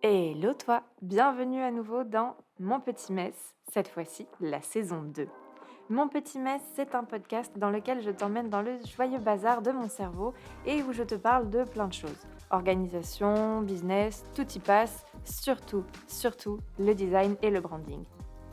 Hello toi, bienvenue à nouveau dans Mon Petit Mess, cette fois-ci la saison 2. Mon Petit Mess, c'est un podcast dans lequel je t'emmène dans le joyeux bazar de mon cerveau et où je te parle de plein de choses. Organisation, business, tout y passe, surtout le design et le branding.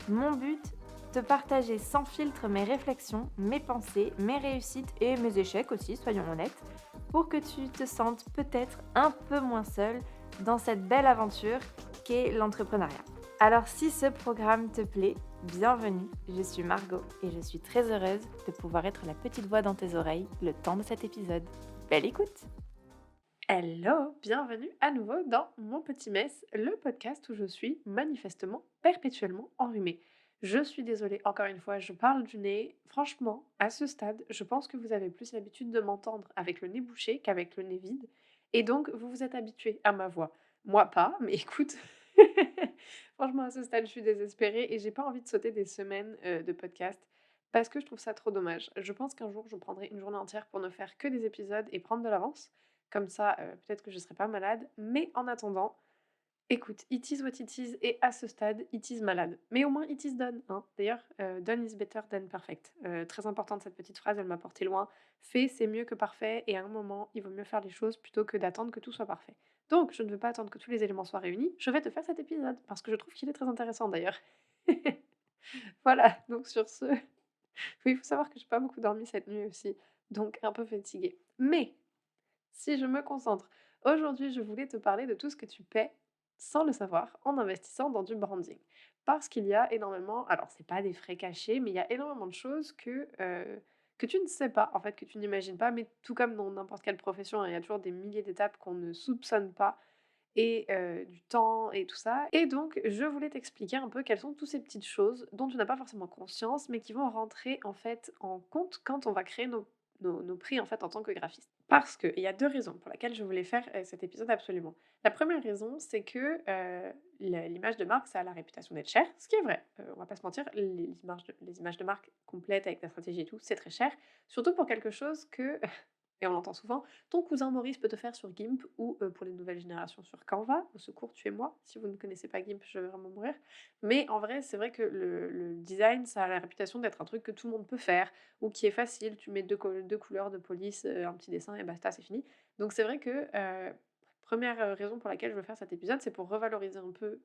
Mon but, te partager sans filtre mes réflexions, mes pensées, mes réussites et mes échecs aussi, soyons honnêtes, pour que tu te sentes peut-être un peu moins seul dans cette belle aventure qu'est l'entrepreneuriat. Alors si ce programme te plaît, bienvenue, je suis Margot et je suis très heureuse de pouvoir être la petite voix dans tes oreilles le temps de cet épisode. Belle écoute! Hello, bienvenue à nouveau dans Mon Petit Mess, le podcast où je suis manifestement perpétuellement enrhumée. Je suis désolée, encore une fois, je parle du nez. Franchement, à ce stade, je pense que vous avez plus l'habitude de m'entendre avec le nez bouché qu'avec le nez vide. Et donc, vous vous êtes habitué à ma voix. Moi pas, mais écoute, franchement, à ce stade, je suis désespérée et j'ai pas envie de sauter des semaines de podcast parce que je trouve ça trop dommage. Je pense qu'un jour, je prendrai une journée entière pour ne faire que des épisodes et prendre de l'avance. Comme ça, peut-être que je serai pas malade. Mais en attendant, écoute, it is what it is et à ce stade, it is malade. Mais au moins it is done, hein. D'ailleurs, done is better than perfect. Très importante cette petite phrase, elle m'a porté loin. Fait, c'est mieux que parfait et à un moment, il vaut mieux faire les choses plutôt que d'attendre que tout soit parfait. Donc je ne veux pas attendre que tous les éléments soient réunis, je vais te faire cet épisode parce que je trouve qu'il est très intéressant d'ailleurs. Voilà, donc sur ce, oui, il faut savoir que j'ai pas beaucoup dormi cette nuit aussi, donc un peu fatiguée. Mais si je me concentre, aujourd'hui, je voulais te parler de tout ce que tu paies sans le savoir en investissant dans du branding. Parce qu'il y a énormément, alors c'est pas des frais cachés, mais il y a énormément de choses que tu ne sais pas, en fait, que tu n'imagines pas, mais tout comme dans n'importe quelle profession, hein, il y a toujours des milliers d'étapes qu'on ne soupçonne pas et du temps et tout ça. Et donc, je voulais t'expliquer un peu quelles sont toutes ces petites choses dont tu n'as pas forcément conscience, mais qui vont rentrer en fait en compte quand on va créer nos prix en fait en tant que graphiste. Parce qu'il y a 2 raisons pour lesquelles je voulais faire, cet épisode absolument. La première raison, c'est que, l'image de marque, ça a la réputation d'être cher, ce qui est vrai, on va pas se mentir, les images de marque complètes avec la stratégie et tout, c'est très cher. Surtout pour quelque chose que et on l'entend souvent, ton cousin Maurice peut te faire sur GIMP ou, pour les nouvelles générations sur Canva. Au secours, tuez-moi. Si vous ne connaissez pas GIMP, je vais vraiment mourir. Mais en vrai, c'est vrai que le design, ça a la réputation d'être un truc que tout le monde peut faire ou qui est facile. Tu mets 2 couleurs de police, un petit dessin et basta, c'est fini. Donc c'est vrai que, 1re, raison pour laquelle je veux faire cet épisode, c'est pour revaloriser un peu,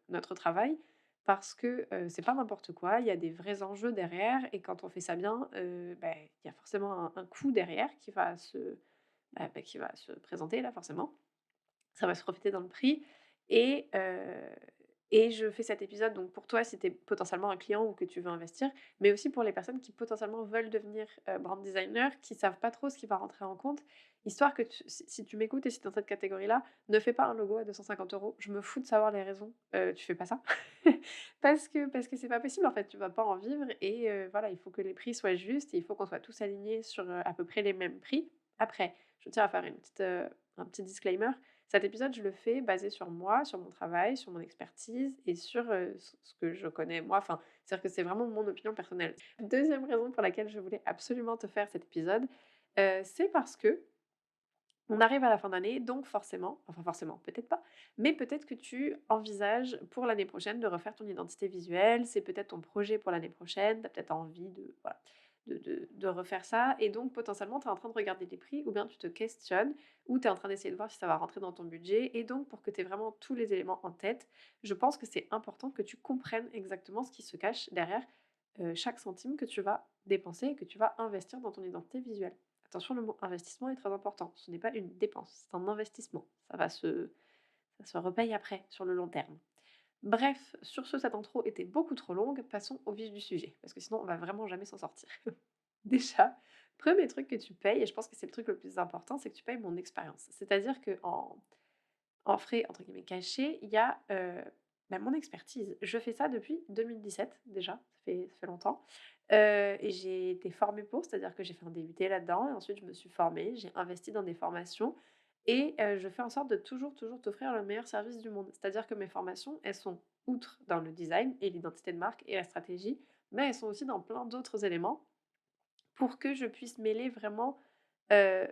notre travail parce que, c'est pas n'importe quoi, il y a des vrais enjeux derrière et quand on fait ça bien, il y a forcément un coût derrière qui va se présenter là forcément. Ça va se refléter dans le prix et heu et je fais cet épisode donc pour toi si tu es potentiellement un client ou que tu veux investir, mais aussi pour les personnes qui potentiellement veulent devenir, brand designer, qui savent pas trop ce qui va rentrer en compte. Histoire que si tu m'écoutes et si tu es dans cette catégorie-là, ne fais pas un logo à 250 €. Je me fous de savoir les raisons, tu fais pas ça. Parce que c'est pas possible en fait, tu vas pas en vivre et voilà, il faut que les prix soient justes et il faut qu'on soit tous alignés sur, à peu près les mêmes prix. Après, je tiens à faire un petit disclaimer, cet épisode, je le fais basé sur moi, sur mon travail, sur mon expertise et sur, ce que je connais moi. Enfin, c'est-à-dire que c'est vraiment mon opinion personnelle. Deuxième raison pour laquelle je voulais absolument te faire cet épisode, c'est parce que on arrive à la fin d'année, donc forcément, enfin forcément, peut-être pas, mais peut-être que tu envisages pour l'année prochaine de refaire ton identité visuelle, c'est peut-être ton projet pour l'année prochaine, tu as peut-être envie de, voilà, de refaire ça, et donc potentiellement tu es en train de regarder les prix, ou bien tu te questionnes, ou tu es en train d'essayer de voir si ça va rentrer dans ton budget, et donc pour que tu aies vraiment tous les éléments en tête, je pense que c'est important que tu comprennes exactement ce qui se cache derrière chaque centime que tu vas dépenser et que tu vas investir dans ton identité visuelle. Attention, le mot investissement est très important. Ce n'est pas une dépense, c'est un investissement. Ça se repaye après, sur le long terme. Bref, sur ce, cette intro était beaucoup trop longue. Passons au vif du sujet, parce que sinon, on va vraiment jamais s'en sortir. Déjà, premier truc que tu payes, et je pense que c'est le truc le plus important, c'est que tu payes mon expérience. C'est-à-dire que en frais, entre guillemets, «cachés», il y a, mon expertise. Je fais ça depuis 2017 déjà, ça fait longtemps, et j'ai été formée pour, c'est-à-dire que j'ai fait un DUT là-dedans et ensuite je me suis formée, j'ai investi dans des formations et je fais en sorte de toujours, toujours t'offrir le meilleur service du monde. C'est-à-dire que mes formations, elles sont outre dans le design et l'identité de marque et la stratégie, mais elles sont aussi dans plein d'autres éléments pour que je puisse mêler vraiment, heu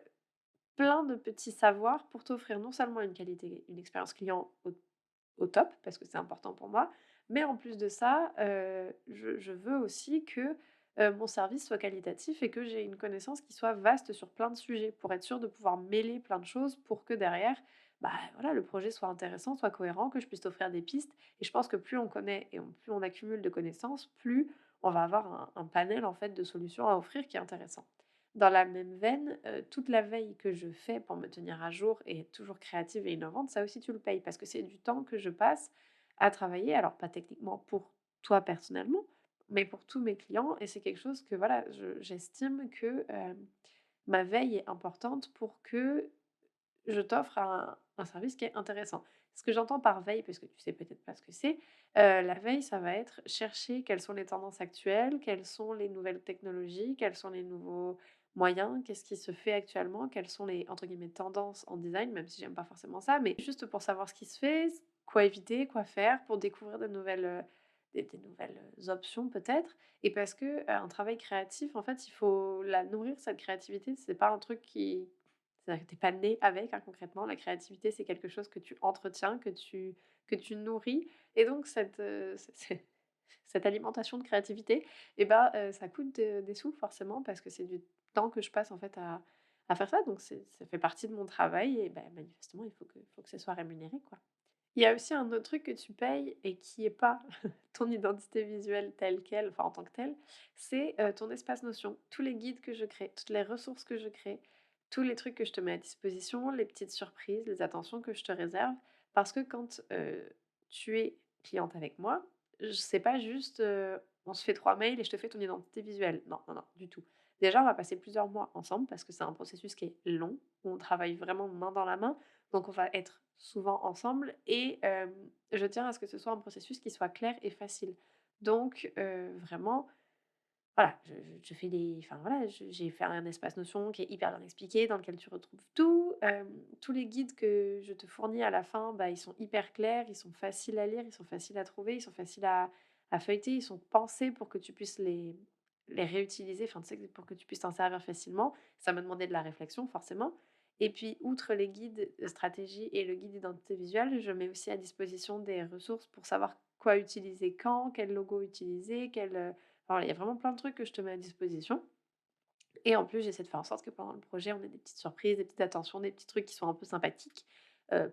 plein de petits savoirs pour t'offrir non seulement une expérience client au au top parce que c'est important pour moi. Mais en plus de ça, je veux aussi que, mon service soit qualitatif et que j'ai une connaissance qui soit vaste sur plein de sujets pour être sûre de pouvoir mêler plein de choses pour que derrière, bah, voilà, le projet soit intéressant, soit cohérent, que je puisse t'offrir des pistes et je pense que plus on connaît et plus on accumule de connaissances, plus on va avoir un panel, en fait, de solutions à offrir qui est intéressant. Dans la même veine, toute la veille que je fais pour me tenir à jour et être toujours créative et innovante, ça aussi tu le payes parce que c'est du temps que je passe à travailler. Alors pas techniquement pour toi personnellement, mais pour tous mes clients et c'est quelque chose que voilà, j'estime que, ma veille est importante pour que je t'offre un service qui est intéressant. Ce que j'entends par veille, parce que tu sais peut-être pas ce que c'est, la veille, ça va être chercher quelles sont les tendances actuelles, quelles sont les nouvelles technologies, quels sont les nouveaux moyens, qu'est-ce qui se fait actuellement, quelles sont les, entre guillemets, «tendances» en design, même si j'aime pas forcément ça, mais juste pour savoir ce qui se fait, quoi éviter, quoi faire, pour découvrir de nouvelles, des nouvelles, options peut-être et parce que, un travail créatif, en fait, il faut la nourrir cette créativité. C'est pas un truc qui c'est-à-dire que tu es pas né avec, hein, concrètement. La créativité, c'est quelque chose que tu entretiens, que tu nourris et donc cette alimentation de créativité et bah, ça coûte des sous forcément parce que c'est du temps que je passe en fait à faire ça donc ça fait partie de mon travail et bah, manifestement, il faut que ce soit rémunéré, quoi. Il y a aussi un autre truc que tu payes et qui est pas ton identité visuelle telle quelle, enfin en tant que telle, c'est, ton espace Notion. Tous les guides que je crée, toutes les ressources que je crée, tous les trucs que je te mets à disposition, les petites surprises, les attentions que je te réserve. Parce que quand, tu es cliente avec moi, c'est pas juste, on se fait 3 mails et je te fais ton identité visuelle. Non, non, non, du tout. Déjà, on va passer plusieurs mois ensemble parce que c'est un processus qui est long, où on travaille vraiment main dans la main. Donc on va être souvent ensemble et je tiens à ce que ce soit un processus qui soit clair et facile. Donc vraiment, voilà, je fais des enfin voilà, j'ai fait un espace Notion qui est hyper bien expliqué, dans lequel tu retrouves tout. Tous les guides que je te fournis à la fin, bah, ils sont hyper clairs, ils sont faciles à lire, ils sont faciles à trouver, ils sont faciles à feuilleter, ils sont pensés pour que tu puisses les réutiliser, enfin, tu sais, pour que tu puisses t'en servir facilement. Ça m'a demandé de la réflexion forcément et puis outre les guides, stratégie et le guide d'identité visuelle, je mets aussi à disposition des ressources pour savoir quoi utiliser quand, quel logo utiliser, enfin, il y a vraiment plein de trucs que je te mets à disposition et en plus, j'essaie de faire en sorte que pendant le projet, on ait des petites surprises, des petites attentions, des petits trucs qui sont un peu sympathiques,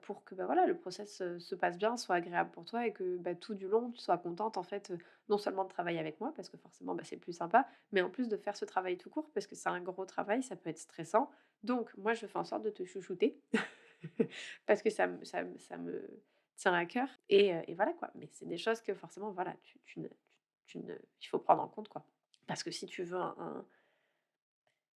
pour que, bah, voilà, le process, se passe bien, soit agréable pour toi et que, bah, tout du long, tu sois contente, en fait, non seulement de travailler avec moi parce que forcément, bah, c'est plus sympa, mais en plus de faire ce travail tout court parce que c'est un gros travail, ça peut être stressant. Donc moi, je fais en sorte de te chouchouter parce que ça me tient à cœur et voilà, quoi. Mais c'est des choses que forcément, voilà, tu ne il faut prendre en compte, quoi. Parce que si tu veux un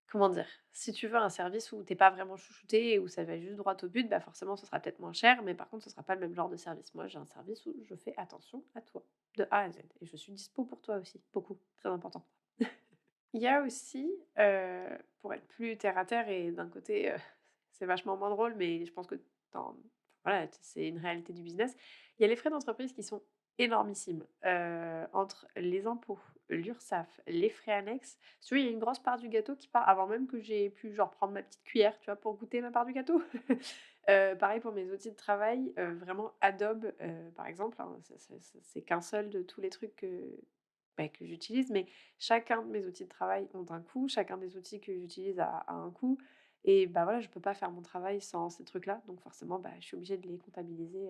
comment dire? Si tu veux un service où t'es pas vraiment chouchouté et où ça va juste droit au but, bah, forcément ce sera peut-être moins cher, mais par contre ce sera pas le même genre de service. Moi, j'ai un service où je fais attention à toi, de A à Z et je suis dispo pour toi aussi, beaucoup, très important. Il y a aussi, pour être plus terre à terre et d'un côté, c'est vachement moins drôle, mais je pense que dans voilà, c'est une réalité du business. Il y a les frais d'entreprise qui sont énormissimes, entre les impôts, l'URSSAF, les frais annexes. Si tu veux, il y a une grosse part du gâteau qui part avant même que j'ai pu, genre, prendre ma petite cuillère, tu vois, pour goûter ma part du gâteau. Pareil pour mes outils de travail, vraiment Adobe, par exemple, hein, c'est qu'un seul de tous les trucs que j'utilise, mais chacun de mes outils de travail ont un coût, chacun des outils que j'utilise a un coût et bah, voilà, je peux pas faire mon travail sans ces trucs-là, donc forcément, bah, je suis obligée de les comptabiliser,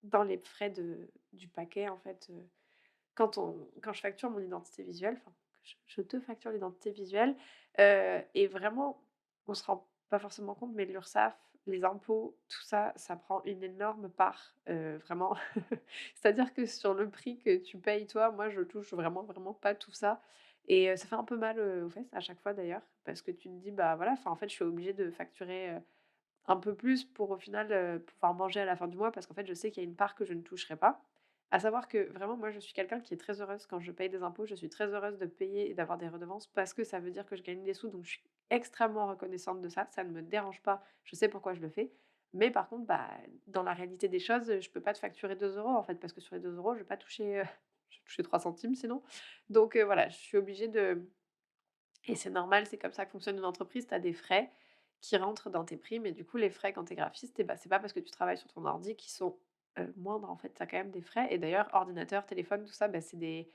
dans les frais du paquet, en fait, quand je facture mon identité visuelle, enfin, que je te facture l'identité visuelle, et vraiment, on se rend pas forcément compte, mais l'URSSAF, les impôts, tout ça, ça prend une énorme part, vraiment. C'est-à-dire que sur le prix que tu payes toi, moi, je touche vraiment, vraiment pas tout ça et ça fait un peu mal, aux fesses à chaque fois d'ailleurs, parce que tu te dis: «Bah, voilà, enfin, en fait, je suis obligée de facturer, un peu plus pour au final, pouvoir manger à la fin du mois parce qu'en fait, je sais qu'il y a une part que je ne toucherai pas. À savoir que vraiment, moi, je suis quelqu'un qui est très heureuse quand je paye des impôts. Je suis très heureuse de payer et d'avoir des redevances parce que ça veut dire que je gagne des sous, donc je suis extrêmement reconnaissante de ça. Ça ne me dérange pas, je sais pourquoi je le fais. Mais par contre, bah, dans la réalité des choses, je peux pas te facturer 2 € en fait, parce que sur les 2 €, je vais pas toucher, je vais toucher 3 centimes sinon. Donc voilà, je suis obligée de et c'est normal, c'est comme ça que fonctionne une entreprise, tu as des frais qui rentrent dans tes primes et du coup, les frais quand tu es graphiste et bah, c'est pas parce que tu travailles sur ton ordi qu'ils sont moindre en fait. Tu as quand même des frais et d'ailleurs ordinateur, téléphone, tout ça, bah, c'est des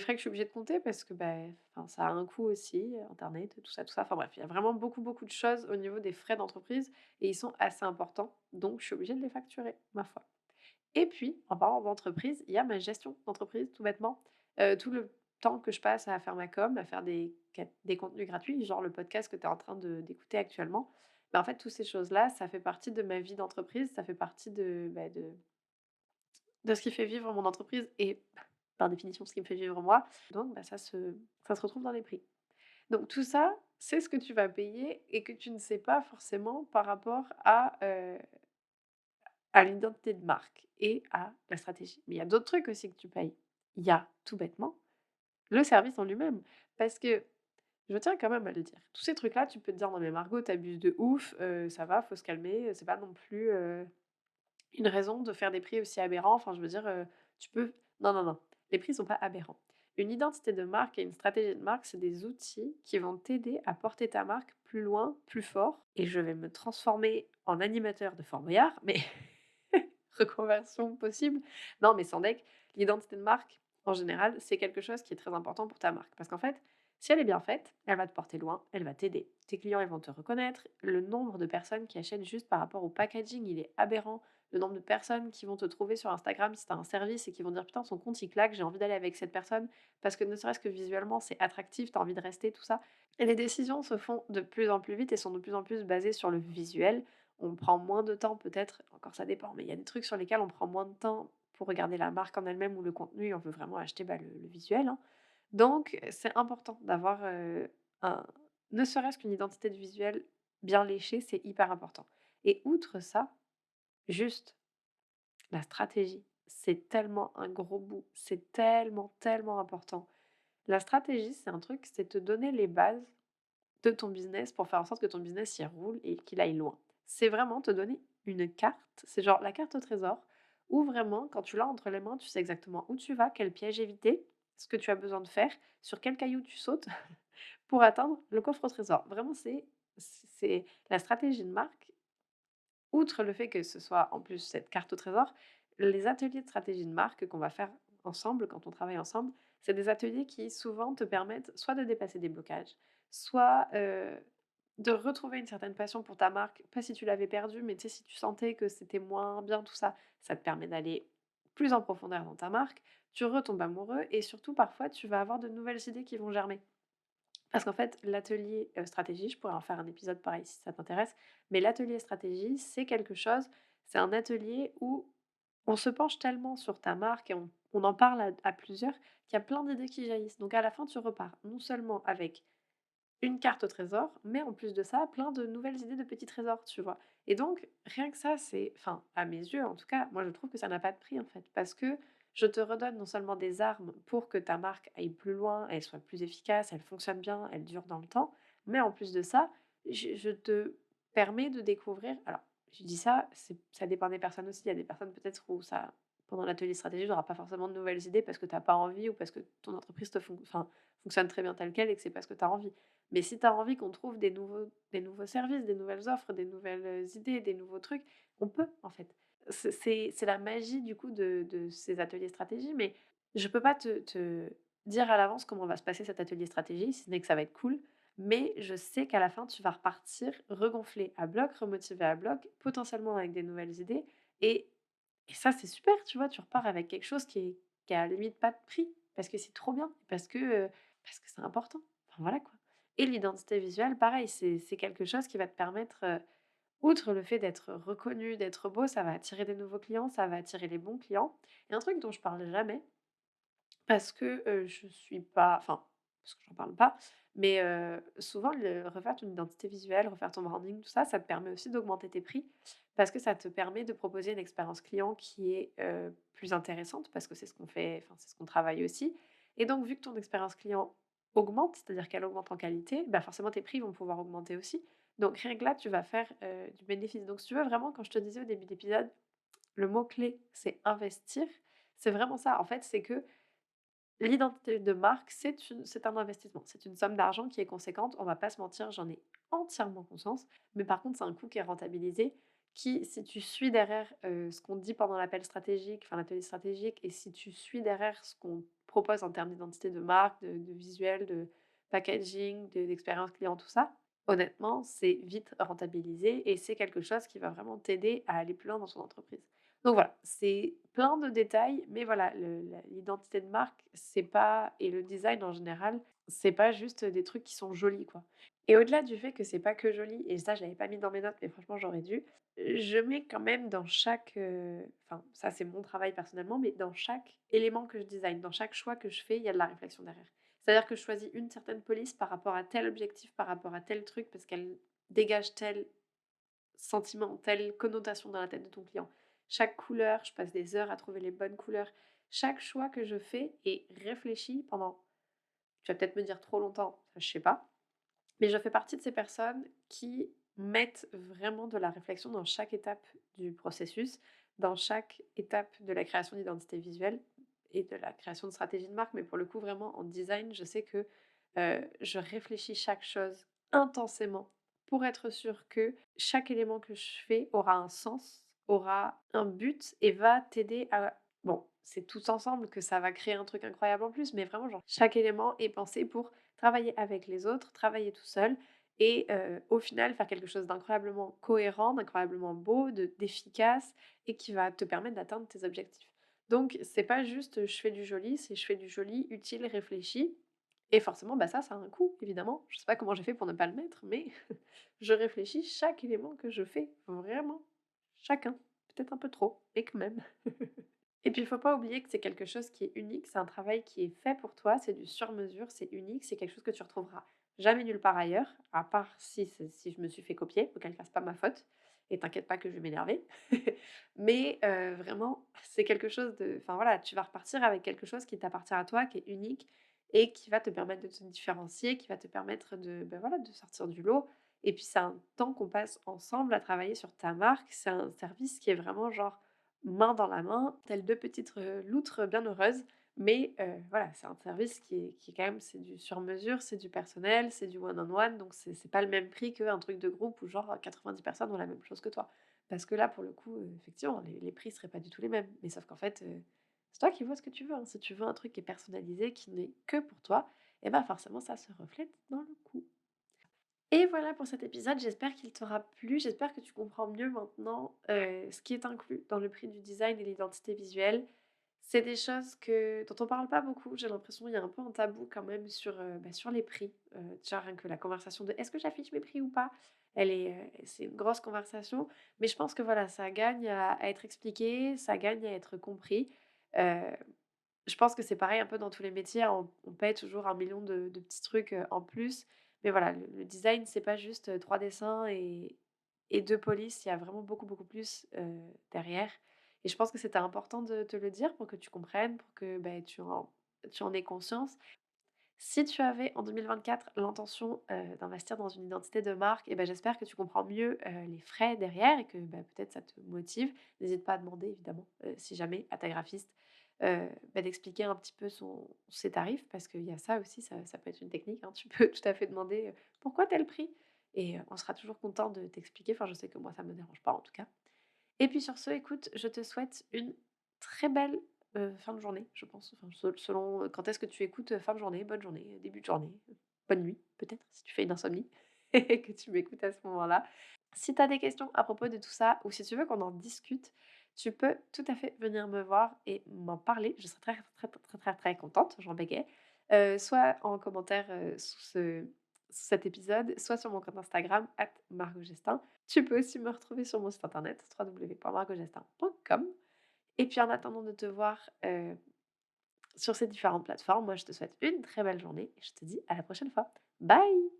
frais que je suis obligée de compter parce que, bah, enfin, ça a un coût aussi, internet, tout ça, tout ça. Enfin bref, il y a vraiment beaucoup, beaucoup de choses au niveau des frais d'entreprise et ils sont assez importants, donc je suis obligée de les facturer, ma foi. Et puis, en parlant d'entreprise, il y a ma gestion d'entreprise, tout bêtement. Tout le temps que je passe à faire ma com, à faire des contenus gratuits, genre le podcast que tu es en train d'écouter actuellement. Bah, en fait, toutes ces choses-là, ça fait partie de ma vie d'entreprise, ça fait partie de ce qui fait vivre mon entreprise et par définition, ce qui me fait vivre moi. Donc, bah, ça se retrouve dans les prix. Donc tout ça, c'est ce que tu vas payer et que tu ne sais pas forcément par rapport à l'identité de marque et à la stratégie. Mais il y a d'autres trucs aussi que tu payes. Il y a, tout bêtement, le service en lui-même. Parce que, je tiens quand même à le dire, tous ces trucs-là, tu peux te dire: «Non mais Margot, t'abuses de ouf, ça va, faut se calmer, c'est pas non plus, une raison de faire des prix aussi aberrants». Enfin, je veux dire, tu peux non, non, non, les prix sont pas aberrants. Une identité de marque et une stratégie de marque, c'est des outils qui vont t'aider à porter ta marque plus loin, plus fort et je vais me transformer en animateur de Fort Boyard, mais reconversion possible. Non, mais sans deck, l'identité de marque, en général, c'est quelque chose qui est très important pour ta marque. Parce qu'en fait, si elle est bien faite, elle va te porter loin, elle va t'aider. Tes clients, ils vont te reconnaître. Le nombre de personnes qui achètent juste par rapport au packaging, il est aberrant. Le nombre de personnes qui vont te trouver sur Instagram si tu as un service et qui vont dire putain, son compte il claque, j'ai envie d'aller avec cette personne parce que ne serait-ce que visuellement c'est attractif, tu as envie de rester, tout ça. Et les décisions se font de plus en plus vite et sont de plus en plus basées sur le visuel. On prend moins de temps peut-être, encore ça dépend, mais il y a des trucs sur lesquels on prend moins de temps pour regarder la marque en elle-même ou le contenu et on veut vraiment acheter bah, le visuel, hein. Donc c'est important d'avoir un, ne serait-ce qu'une identité de visuel bien léchée, c'est hyper important. Et outre ça, juste la stratégie, c'est tellement un gros bout, c'est tellement, tellement important. La stratégie, c'est un truc, c'est te donner les bases de ton business pour faire en sorte que ton business y roule et qu'il aille loin. C'est vraiment te donner une carte, c'est genre la carte au trésor, où vraiment, quand tu l'as entre les mains, tu sais exactement où tu vas, quel piège éviter, ce que tu as besoin de faire, sur quel caillou tu sautes pour atteindre le coffre au trésor. Vraiment, c'est la stratégie de marque. Outre le fait que ce soit en plus cette carte au trésor, les ateliers de stratégie de marque qu'on va faire ensemble, quand on travaille ensemble, c'est des ateliers qui souvent te permettent soit de dépasser des blocages, soit de retrouver une certaine passion pour ta marque. Pas si tu l'avais perdue, mais tu sais, si tu sentais que c'était moins bien, tout ça, ça te permet d'aller plus en profondeur dans ta marque. Tu retombes amoureux et surtout, parfois, tu vas avoir de nouvelles idées qui vont germer. Parce qu'en fait, l'atelier, stratégie, je pourrais en faire un épisode pareil si ça t'intéresse, mais l'atelier stratégie, c'est quelque chose, c'est un atelier où on se penche tellement sur ta marque et on en parle à plusieurs, qu'il y a plein d'idées qui jaillissent. Donc à la fin, tu repars non seulement avec une carte au trésor, mais en plus de ça, plein de nouvelles idées de petits trésors, tu vois? Et donc, rien que ça, c'est enfin, à mes yeux en tout cas, moi je trouve que ça n'a pas de prix en fait. Parce que je te redonne non seulement des armes pour que ta marque aille plus loin, elle soit plus efficace, elle fonctionne bien, elle dure dans le temps, mais en plus de ça, je te permets de découvrir alors, je dis ça, ça dépend des personnes aussi. Il y a des personnes peut-être où ça pendant l'atelier stratégie, tu auras pas forcément de nouvelles idées parce que tu as pas envie ou parce que ton entreprise fonctionne très bien telle quelle et que c'est parce que tu as envie. Mais si tu as envie qu'on trouve des nouveaux services, des nouvelles offres, des nouvelles, idées, des nouveaux trucs, on peut, en fait. C'est la magie du coup de ces ateliers stratégie, mais je peux pas te dire à l'avance comment va se passer cet atelier stratégie, si ce n'est que ça va être cool, mais je sais qu'à la fin, tu vas repartir regonflé à bloc, remotivé à bloc, potentiellement avec des nouvelles idées et ça, c'est super, tu vois? Tu repars avec quelque chose qui a à la limite pas de prix, parce que c'est trop bien, parce que c'est important. Enfin voilà, quoi. Et l'identité visuelle, pareil, c'est quelque chose qui va te permettre, outre le fait d'être reconnu, d'être beau, ça va attirer des nouveaux clients, ça va attirer les bons clients. Et un truc dont je parle jamais, parce que, je suis pas enfin, parce que j'en parle pas, mais souvent le refaire ton identité visuelle, refaire ton branding, tout ça, ça te permet aussi d'augmenter tes prix. Parce que ça te permet de proposer une expérience client qui est, plus intéressante parce que c'est ce qu'on fait, enfin, c'est ce qu'on travaille aussi. Et donc vu que ton expérience client augmente, c'est-à-dire qu'elle augmente en qualité, bah, forcément tes prix vont pouvoir augmenter aussi. Donc rien que là, tu vas faire, du bénéfice. Donc si tu veux vraiment, quand je te disais au début d'épisode, le mot clé, c'est investir, c'est vraiment ça. En fait, c'est que l'identité de marque, c'est un investissement. C'est une somme d'argent qui est conséquente. On va pas se mentir, j'en ai entièrement conscience. Mais par contre, c'est un coût qui est rentabilisé, qui, si tu suis derrière, ce qu'on dit pendant l'appel stratégique, enfin l'atelier stratégique et si tu suis derrière ce qu'on propose en termes d'identité de marque, de visuel, de packaging, d'expérience client, tout ça, honnêtement, c'est vite rentabilisé et c'est quelque chose qui va vraiment t'aider à aller plus loin dans ton entreprise. Donc voilà, c'est plein de détails, mais voilà, l'identité de marque, c'est pas et le design en général, c'est pas juste des trucs qui sont jolis, quoi. Et au-delà du fait que c'est pas que joli, et ça, je l'avais pas mis dans mes notes, mais franchement, j'aurais dû, je mets quand même dans chaque, enfin, ça, c'est mon travail personnellement, mais dans chaque élément que je design, dans chaque choix que je fais, il y a de la réflexion derrière. C'est-à-dire que je choisis une certaine police par rapport à tel objectif, par rapport à tel truc, parce qu'elle dégage tel sentiment, telle connotation dans la tête de ton client. Chaque couleur, je passe des heures à trouver les bonnes couleurs. Chaque choix que je fais est réfléchi pendant, tu vas peut-être me dire trop longtemps, ça je sais pas, mais je fais partie de ces personnes qui mettent vraiment de la réflexion dans chaque étape du processus, dans chaque étape de la création d'identité visuelle et de la création de stratégie de marque. Mais pour le coup, vraiment en design, je sais que je réfléchis chaque chose intensément pour être sûre que chaque élément que je fais aura un sens, aura un but et va t'aider à... Bon, c'est tout ensemble que ça va créer un truc incroyable en plus, mais vraiment, genre, chaque élément est pensé pour travailler avec les autres, travailler tout seul et au final faire quelque chose d'incroyablement cohérent, d'incroyablement beau, d'efficace et qui va te permettre d'atteindre tes objectifs. Donc c'est pas juste, je fais du joli, c'est je fais du joli, utile, réfléchi et forcément, bah, ça a un coût évidemment. Je sais pas comment j'ai fait pour ne pas le mettre, mais je réfléchis chaque élément que je fais, vraiment, chacun. Peut-être un peu trop, mais quand même. Et puis, il faut pas oublier que c'est quelque chose qui est unique, c'est un travail qui est fait pour toi, c'est du sur-mesure, c'est unique, c'est quelque chose que tu retrouveras jamais nulle part ailleurs, à part si je me suis fait copier, auquel cas c'est pas ma faute et t'inquiète pas que je vais m'énerver. Mais vraiment, c'est quelque chose de enfin voilà, tu vas repartir avec quelque chose qui t'appartient à toi, qui est unique et qui va te permettre de te différencier, qui va te permettre de, voilà, de sortir du lot et puis c'est un temps qu'on passe ensemble à travailler sur ta marque, c'est un service qui est vraiment genre main dans la main, telles 2 petites, loutres bien heureuses. Mais voilà, c'est un service qui est quand même c'est du sur mesure, c'est du personnel, c'est du one on one, donc c'est pas le même prix qu'un truc de groupe où genre 90 personnes ont la même chose que toi. Parce que là, pour le coup, effectivement, les prix seraient pas du tout les mêmes. Mais sauf qu'en fait, c'est toi qui vois ce que tu veux, hein. Si tu veux un truc qui est personnalisé, qui n'est que pour toi, et ben forcément ça se reflète dans le coût. Et voilà pour cet épisode, j'espère qu'il t'aura plu, j'espère que tu comprends mieux maintenant, ce qui est inclus dans le prix du design et l'identité visuelle. C'est des choses dont on parle pas beaucoup, j'ai l'impression, il y a un peu un tabou quand même sur, sur les prix. Déjà rien que la conversation de: «Est-ce que j'affiche mes prix ou pas?» c'est une grosse conversation, mais je pense que voilà, ça gagne à être expliqué, ça gagne à être compris. Heu, je pense que c'est pareil un peu dans tous les métiers, hein, on paie toujours un million de petits trucs, en plus. Mais voilà, le design, c'est pas juste, 3 dessins et 2 polices, il y a vraiment beaucoup, beaucoup plus, derrière. Et je pense que c'était important de te le dire pour que tu comprennes, pour que, tu en aies conscience. Si tu avais en 2024 l'intention, d'investir dans une identité de marque et ben j'espère que tu comprends mieux, les frais derrière et que, peut-être ça te motive. N'hésite pas à demander évidemment, si jamais à ta graphiste, d'expliquer un petit peu ses tarifs parce qu'il y a ça aussi, ça peut être une technique, hein. Tu peux tout à fait demander, «Pourquoi tel prix?» et on sera toujours content de t'expliquer. Enfin, je sais que moi ça me dérange pas en tout cas. Et puis sur ce, écoute, je te souhaite une très belle, fin de journée, je pense. Enfin, selon, quand est-ce que tu écoutes, fin de journée, début de journée, bonne nuit peut-être si tu fais une insomnie et que tu m'écoutes à ce moment-là. Si tu as des questions à propos de tout ça ou si tu veux qu'on en discute, tu peux tout à fait venir me voir et m'en parler. Je serai très, très, très, très, très, très contente, j'en bégayais. Soit en commentaire, sous cet épisode, soit sur mon compte Instagram @margotgestin. Tu peux aussi me retrouver sur mon site internet www.margotgestin.com et puis en attendant de te voir, sur ces différentes plateformes, moi je te souhaite une très belle journée et je te dis à la prochaine fois. Bye!